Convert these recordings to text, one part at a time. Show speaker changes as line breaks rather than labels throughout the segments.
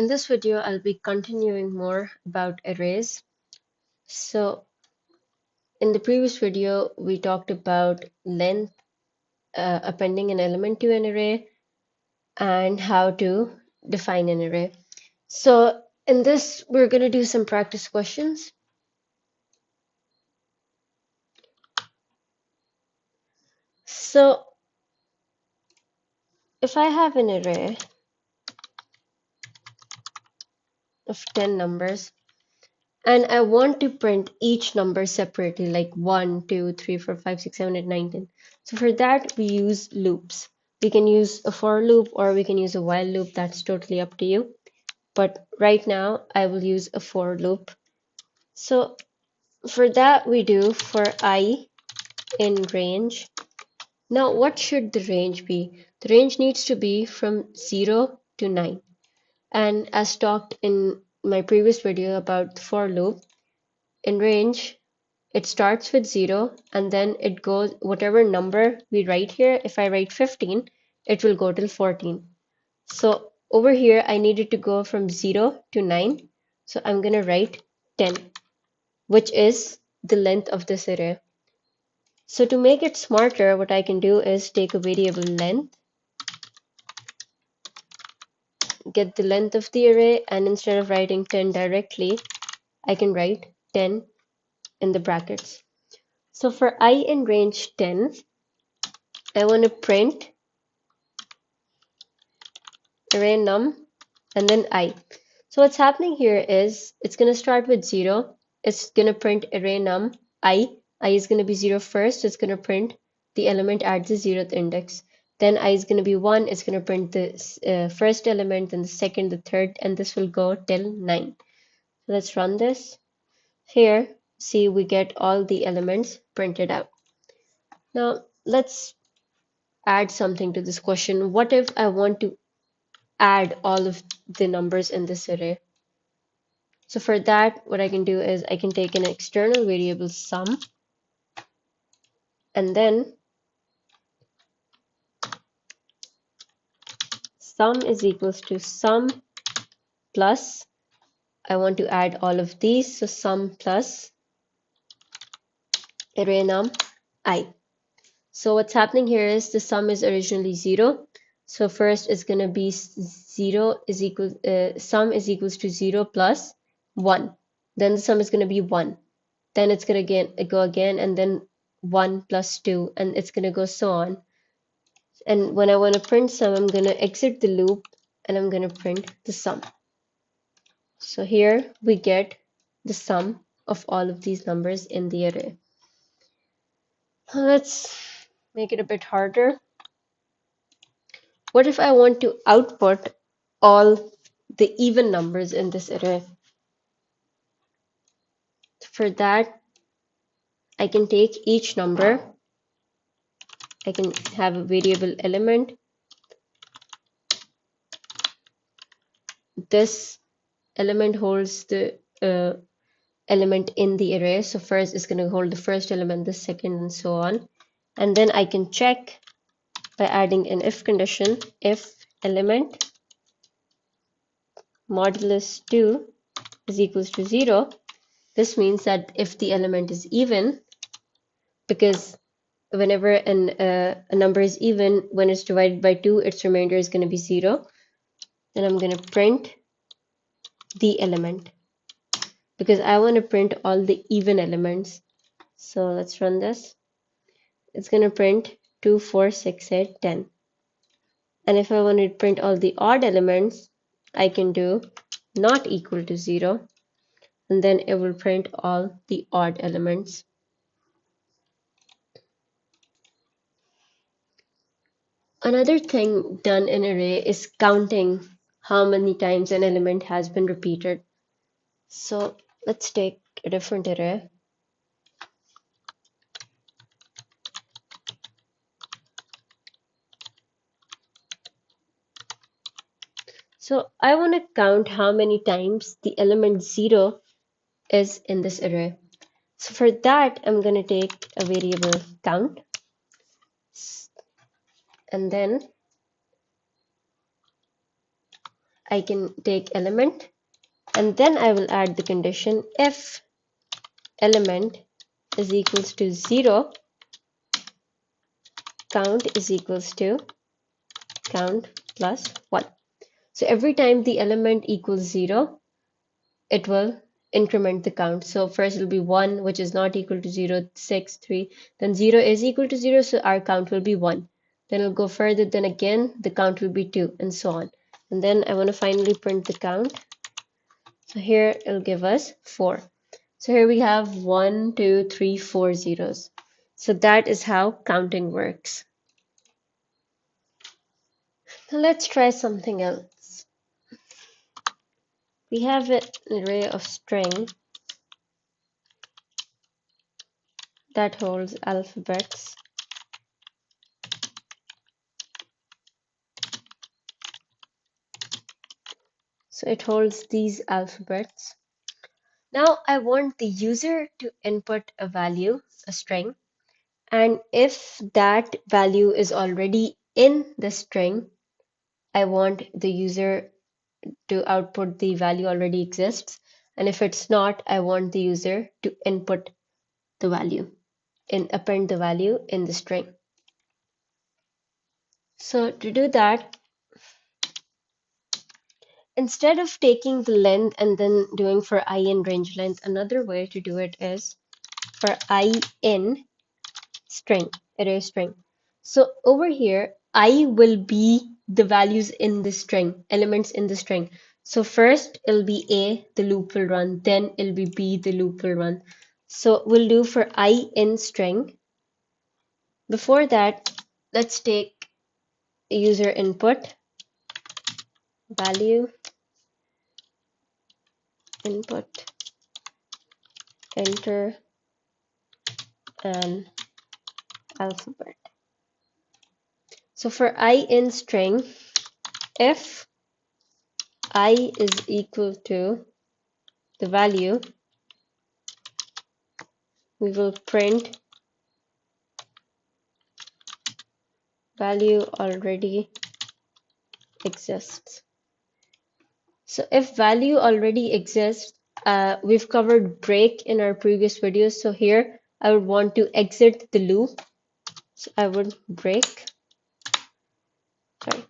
In this video, I'll be continuing more about arrays. So in the previous video, we talked about length, appending an element to an array, and how to define an array. So in this, we're going to do some practice questions. So if I have an array of 10 numbers, and I want to print each number separately, like 1, 2, 3, 4, 5, 6, 7, 8, 9, 10. So for that, we use loops. We can use a for loop or we can use a while loop. That's totally up to you. But right now, I will use a for loop. So for that, we do for I in range. Now, what should the range be? The range needs to be from 0 to 9. And as talked in my previous video about the for loop, in range, it starts with 0 and then it goes whatever number we write here. If I write 15, it will go till 14. So over here, I needed to go from 0 to 9. So I'm going to write 10, which is the length of this array. So to make it smarter, what I can do is take a variable length, get the length of the array, and instead of writing 10 directly, I can write 10 in the brackets. So for I in range 10, I want to print array num and then I. So what's happening here is it's going to start with 0. It's going to print array num I. I is going to be 0 first. It's going to print the element at the 0th index. Then I is going to be 1. It's going to print the first element, then the second, the third, and this will go till 9. So let's run this. Here, see, we get all the elements printed out. Now let's add something to this question. What if I want to add all of the numbers in this array? So for that, what I can do is I can take an external variable sum, and then sum is equals to sum plus, I want to add all of these, so sum plus array num I. So what's happening here is the sum is originally 0. So first it's going to be 0 is equal, sum is equals to 0 plus 1. Then the sum is going to be 1. Then it's going to go again, and then 1 plus 2, and it's going to go so on. And when I want to print sum, I'm going to exit the loop and I'm going to print the sum. So here we get the sum of all of these numbers in the array. Let's make it a bit harder. What if I want to output all the even numbers in this array? For that, I can take each number. I can have a variable element. This element holds the element in the array. So first it's going to hold the first element, the second, and so on. And then I can check by adding an if condition. If element modulus 2 is equals to 0, this means that if the element is even, because whenever a number is even, when it's divided by 2, its remainder is going to be 0. Then I'm going to print the element, because I want to print all the even elements. So let's run this. It's going to print 2, 4, 6, 8, 10. And if I want to print all the odd elements, I can do not equal to 0, and then it will print all the odd elements. Another thing done in array is counting how many times an element has been repeated. So let's take a different array. So I want to count how many times the element 0 is in this array. So for that, I'm going to take a variable count, and then I can take element, and then I will add the condition if element is equals to 0, count is equals to count plus 1. So every time the element equals 0, it will increment the count. So first it will be 1, which is not equal to 0, 6, 3. Then 0 is equal to 0, so our count will be 1. Then it'll go further, then again the count will be 2, and so on. And then I want to finally print the count. So here it'll give us 4. So here we have 1, 2, 3, 4 zeros. So that is how counting works. Now let's try something else. We have an array of string that holds alphabets. So it holds these alphabets. Now I want the user to input a value, a string, and if that value is already in the string, I want the user to output the value already exists, and if it's not, I want the user to input the value, append the value in the string. So to do that, instead of taking the length and then doing for I in range length, another way to do it is for I in string, array string. So over here, I will be the values in the string, elements in the string. So first it'll be A, the loop will run, then it'll be B, the loop will run. So we'll do for I in string. Before that, let's take user input, value, input, enter, and alphabet. So for I in string, if I is equal to the value, we will print value already exists. So if value already exists, we've covered break in our previous videos. So here I would want to exit the loop. So I would break. Sorry.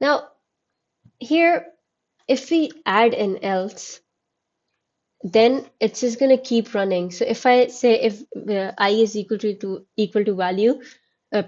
Now here, if we add an else, then it's just going to keep running. So if I say if I is equal to value,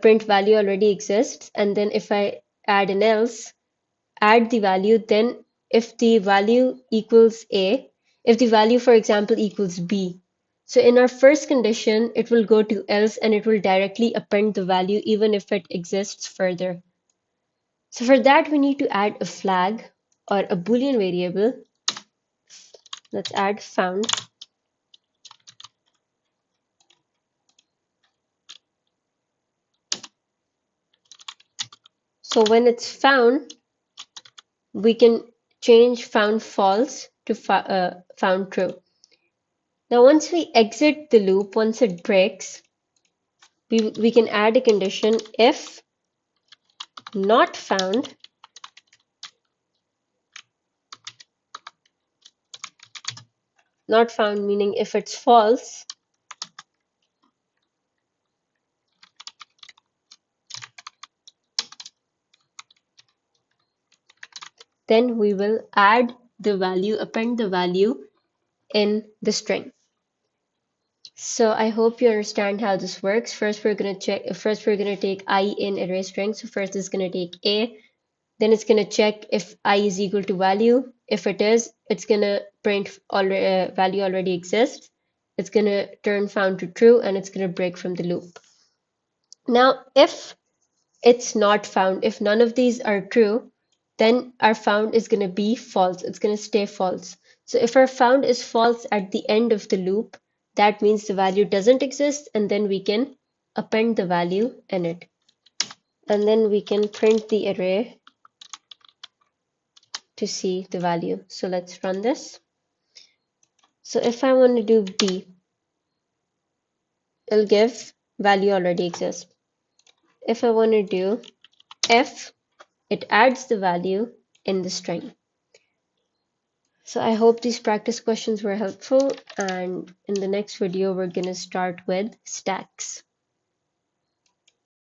print value already exists, and then if I add an else, add the value, then if the value equals A, if the value, for example, equals B, so in our first condition, it will go to else and it will directly append the value even if it exists further. So for that, we need to add a flag or a Boolean variable. Let's add found. So when it's found, we can change found false to found true. Now once we exit the loop, once it breaks, we can add a condition if not found, not found meaning if it's false, then we will add the value, append the value in the string. So I hope you understand how this works. First we're going to take I in array string. So first it's going to take A, then it's going to check if I is equal to value. If it is, it's going to print value already exists. It's going to turn found to true, and it's going to break from the loop. Now, if it's not found, if none of these are true, then our found is going to be false. It's going to stay false. So if our found is false at the end of the loop, that means the value doesn't exist, and then we can append the value in it. And then we can print the array to see the value. So let's run this. So if I want to do B, it'll give value already exists. If I want to do F, it adds the value, in the string. So I hope these practice questions were helpful, and in the next video we're going to start with stacks.